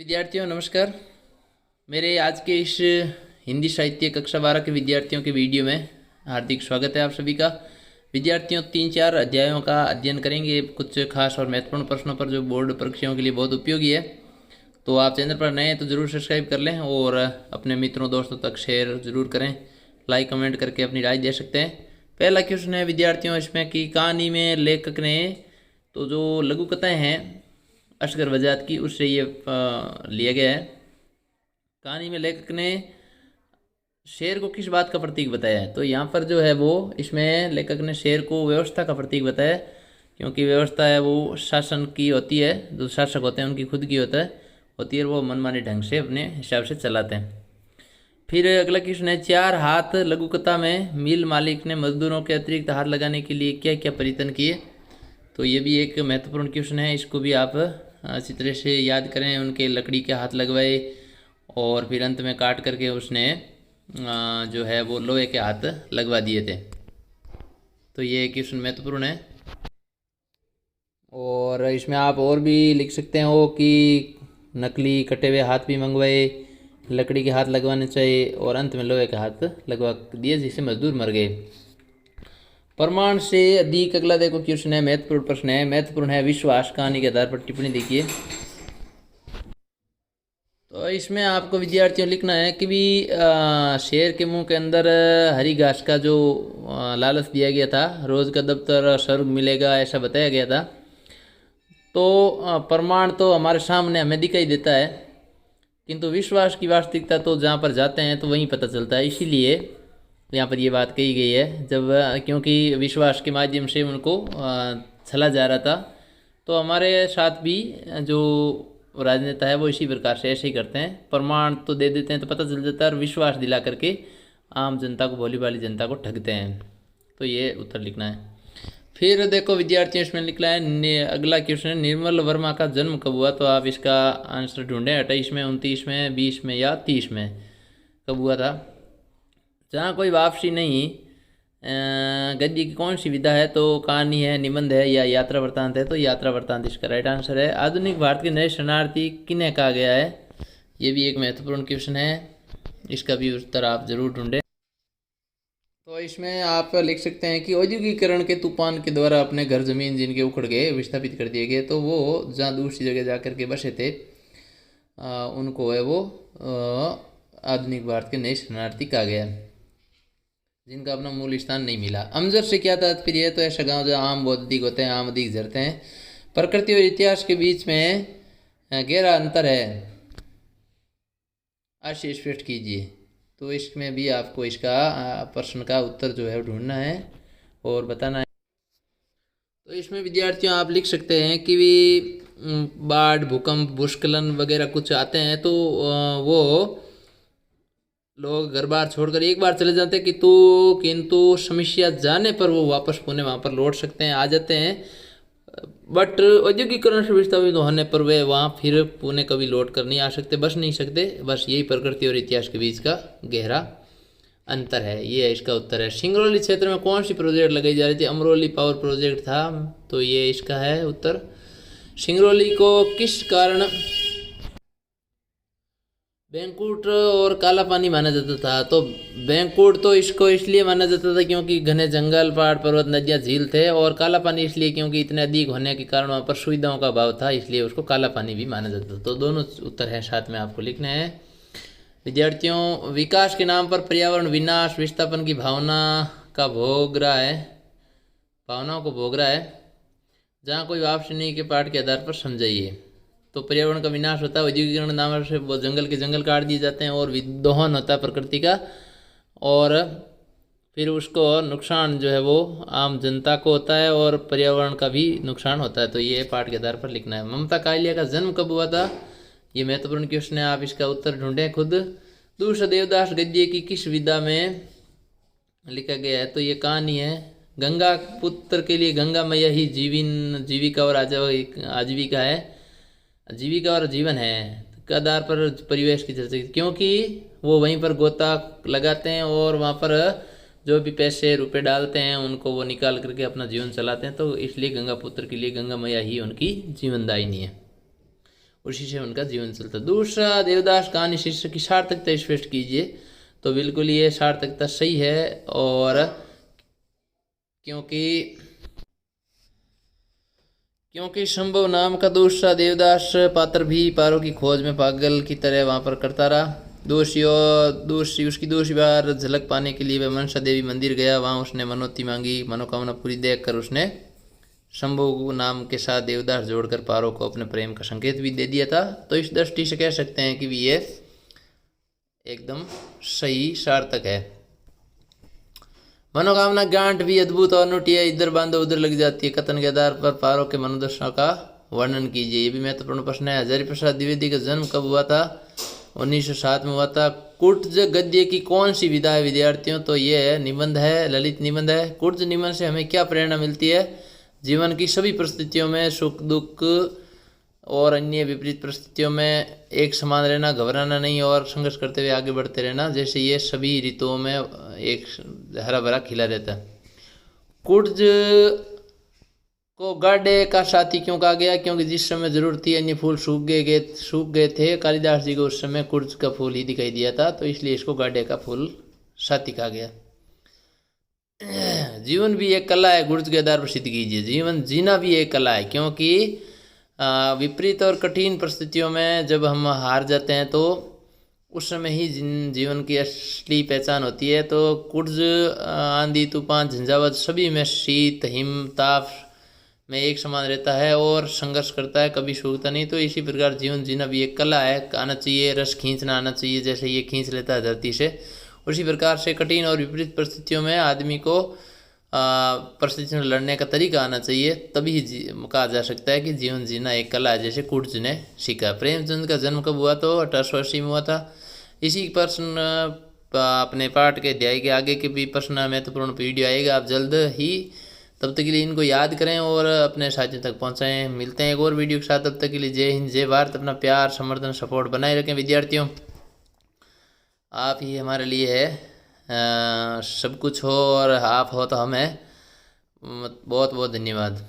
विद्यार्थियों नमस्कार। मेरे आज के इस हिंदी साहित्य कक्षा 12 के विद्यार्थियों के वीडियो में हार्दिक स्वागत है आप सभी का। विद्यार्थियों 3-4 अध्यायों का अध्ययन करेंगे, कुछ खास और महत्वपूर्ण प्रश्नों पर जो बोर्ड परीक्षाओं के लिए बहुत उपयोगी है। तो आप चैनल पर नए हैं तो ज़रूर सब्सक्राइब कर लें और अपने मित्रों दोस्तों तक शेयर ज़रूर करें। लाइक कमेंट करके अपनी राय दे सकते हैं। पहला क्वेश्चन है विद्यार्थियों इसमें कि कहानी में लेखक ने तो जो लघु कथाएँ हैं असगर वजात की उससे ये लिया गया है। कहानी में लेखक ने शेर को किस बात का प्रतीक बताया है? तो यहाँ पर जो है वो इसमें लेखक ने शेर को व्यवस्था का प्रतीक बताया, क्योंकि व्यवस्था है वो शासन की होती है, जो शासक होते हैं उनकी खुद की होती है, वो मनमाने ढंग से अपने हिसाब से चलाते हैं। फिर अगला क्वेश्चन है 4 हाथ लघु कथा में मिल मालिक ने मजदूरों के अतिरिक्त हाथ लगाने के लिए क्या क्या प्रयत्न किए? तो ये भी एक महत्वपूर्ण क्वेश्चन है, इसको भी आप अच्छी तरह से याद करें। उनके लकड़ी के हाथ लगवाए और फिर अंत में काट करके उसने जो है वो लोहे के हाथ लगवा दिए थे। तो ये क्वेश्चन महत्वपूर्ण है। और इसमें आप और भी लिख सकते हो कि नकली कटे हुए हाथ भी मंगवाए, लकड़ी के हाथ लगवाने चाहिए और अंत में लोहे के हाथ लगवा दिए जिससे मजदूर मर गए। प्रमाण से अधिक अगला देखो क्वेश्चन है, महत्वपूर्ण प्रश्न है, महत्वपूर्ण है विश्वास। कहानी के आधार पर टिप्पणी देखिए। तो इसमें आपको विद्यार्थियों लिखना है कि भी शेर के मुंह के अंदर हरी घास का जो लालच दिया गया था, रोज का दफ्तर स्वर्ग मिलेगा ऐसा बताया गया था। तो प्रमाण तो हमारे सामने हमें दिखाई देता है, किंतु विश्वास की वास्तविकता तो जहाँ पर जाते हैं तो वहीं पता चलता है। इसीलिए यहाँ पर ये बात कही गई है, जब क्योंकि विश्वास के माध्यम से उनको छला जा रहा था। तो हमारे साथ भी जो राजनेता है वो इसी प्रकार से ऐसे ही करते हैं, प्रमाण तो दे देते हैं तो पता चल जाता है और विश्वास दिला करके आम जनता को, भोली भाली जनता को ठगते हैं। तो ये उत्तर लिखना है। फिर देखो विद्यार्थियों इसमें लिखना है अगला क्वेश्चन है निर्मल वर्मा का जन्म कब हुआ? तो आप इसका आंसर ढूंढें 28 में, 29 में, 20 में या 30 में कब हुआ था। जहाँ कोई वापसी नहीं गद्य की कौन सी विधा है? तो कहानी है, निबंध है या यात्रा वृत्तांत है? तो यात्रा वृत्तांत इसका राइट आंसर है। आधुनिक भारत के नए शरणार्थी किन्हें कहा गया है? ये भी एक महत्वपूर्ण क्वेश्चन है, इसका भी उत्तर आप जरूर ढूंढें। तो इसमें आप लिख सकते हैं कि औद्योगिकरण के तूफान के द्वारा अपने घर जमीन जिनके उखड़ गए, विस्थापित कर दिए गए, तो वो जहाँ दूसरी जगह जा कर के बसे थे उनको है वो आधुनिक भारत के नए शरणार्थी कहा गया, जिनका अपना मूल स्थान नहीं मिला। अमजद से क्या तात्पर्य है? तो ऐसा गांव जहाँ आम बहुत अधिक होते हैं, आम अधिक झरते हैं। प्रकृति और इतिहास के बीच में गहरा अंतर है, आशय स्पष्ट कीजिए। तो इसमें भी आपको इसका प्रश्न का उत्तर जो है ढूंढना है और बताना है। तो इसमें विद्यार्थियों आप लिख सकते हैं कि भी बाढ़, भूकंप, भूस्खलन वगैरह कुछ आते हैं तो वो लोग घर बार छोड़कर एक बार चले जाते हैं किंतु समस्या जाने पर वो वापस पुणे वहाँ पर लौट सकते हैं, आ जाते हैं। बट औद्योगिकरण से विस्थापित होने पर वे वहाँ फिर पुणे कभी लौट कर नहीं आ सकते, बस नहीं सकते। बस यही प्रकृति और इतिहास के बीच का गहरा अंतर है। ये है इसका उत्तर है। सिंगरौली क्षेत्र में कौन सी प्रोजेक्ट लगाई जा रही थी? अमरोली पावर प्रोजेक्ट था, तो ये इसका है उत्तर। सिंगरौली को किस कारण बैंकुट और काला पानी माना जाता था? तो बैंकुट तो इसको इसलिए माना जाता था क्योंकि घने जंगल, पहाड़, पर्वत, नदियाँ, झील थे, और काला पानी इसलिए क्योंकि इतने अधिक होने के कारण वहाँ पर सुविधाओं का अभाव था, इसलिए उसको काला पानी भी माना जाता था। तो दोनों उत्तर हैं, साथ में आपको लिखने हैं। विद्यार्थियों विकास के नाम पर पर्यावरण विनाश, विस्थापन की भावना का भोग रहा है, भावनाओं को भोग रहा है। जहाँ कोई वापसी नहीं के पाठ के आधार पर समझाइए। तो पर्यावरण का विनाश होता है, औद्योगिकरण नाम से वो जंगल के जंगल काट दिए जाते हैं, और दोहन होता है प्रकृति का, और फिर उसको नुकसान जो है वो आम जनता को होता है और पर्यावरण का भी नुकसान होता है। तो ये पाठ के आधार पर लिखना है। ममता कालिया का जन्म कब हुआ था? ये महत्वपूर्ण क्वेश्चन है, आप इसका उत्तर ढूंढें खुद। दूसरा देवदास गद्य की किस विधा में लिखा गया है? तो ये कहानी है। गंगा पुत्र के लिए गंगा मैया ही जीविका और आजीविका है, जीविका और जीवन है के आधार पर परिवेश की चर्चा, क्योंकि वो वहीं पर गोता लगाते हैं और वहाँ पर जो भी पैसे रुपए डालते हैं उनको वो निकाल करके अपना जीवन चलाते हैं। तो इसलिए गंगा पुत्र के लिए गंगा मैया ही उनकी जीवनदायिनी है। उसी से उनका जीवन चलता। दूसरा, देवदास कहानी शीर्षक की सार्थकता स्पष्ट कीजिए। तो बिल्कुल ये सार्थकता सही है, और क्योंकि शंभव नाम का दूसरा देवदास पात्र भी पारों की खोज में पागल की तरह वहां पर करता रहा। उसकी दूसरी बार झलक पाने के लिए वह मनसा देवी मंदिर गया। वहां उसने मनोती मांगी। मनोकामना पूरी देखकर उसने शंभु नाम के साथ देवदास जोड़कर पारो को अपने प्रेम का संकेत भी दे दिया था। तो इस दृष्टि से कह सकते हैं कि भी ये एकदम सही सार्थक है। मनोकामना गांठ भी अद्भुत और अनूठी है। इधर बांधो उधर लग जाती है। कथन के आधार पर पारो के मनोदशा का वर्णन कीजिए। ये भी महत्वपूर्ण प्रश्न है। हजारी प्रसाद द्विवेदी का जन्म कब हुआ था? 1907 में हुआ था। कुर्ज गद्य की कौन सी विधा है विद्यार्थियों? तो ये है निबंध है, ललित निबंध है। कुर्ज निबंध से हमें क्या प्रेरणा मिलती है? जीवन की सभी परिस्थितियों में, सुख दुख और अन्य विपरीत परिस्थितियों में एक समान रहना, घबराना नहीं और संघर्ष करते हुए आगे बढ़ते रहना। जैसे ये सभी ऋतुओं में एक हरा भरा खिला रहता है। कुर्ज को गाढ़े का साथी क्यों कहा गया? क्योंकि जिस समय जरूरत थी अन्य फूल सूख गए थे। कालिदास जी को उस समय कुर्ज का फूल ही दिखाई दिया था, तो इसलिए इसको गाढ़े का फूल साथी कहा गया। जीवन भी एक कला है, गुर्ज के आधार पर सिद्ध कीजिए। जीवन जीना भी एक कला है, क्योंकि विपरीत और कठिन परिस्थितियों में जब हम हार जाते हैं तो उस समय ही जीवन की असली पहचान होती है। तो कुर्ज, आंधी, तूफान, झंझावात सभी में शीत हिम ताप में एक समान रहता है और संघर्ष करता है, कभी सूखता नहीं। तो इसी प्रकार जीवन जीना भी एक कला है। आना चाहिए, रस खींचना आना चाहिए, जैसे ये खींच लेता है धरती से। उसी प्रकार से कठिन और विपरीत परिस्थितियों में आदमी को परिस्थितियों से लड़ने का तरीका आना चाहिए, तभी कहा जा सकता है कि जीवन जीना एक कला है, जैसे कुर्ज ने सीखा। प्रेमचंद का जन्म कब हुआ? तो 1880 में हुआ था। इसी प्रश्न अपने पाठ के अध्याय के आगे के भी प्रश्न महत्वपूर्ण वीडियो आएगा आप जल्द ही। तब तक के लिए इनको याद करें और अपने साथियों तक पहुंचाएं। मिलते हैं एक और वीडियो के साथ। तब तक के लिए जय हिंद, जय भारत। अपना प्यार, समर्थन, सपोर्ट बनाए रखें विद्यार्थियों। आप ही हमारे लिए है सब कुछ हो, और आप हो तो हम हैं। बहुत बहुत धन्यवाद।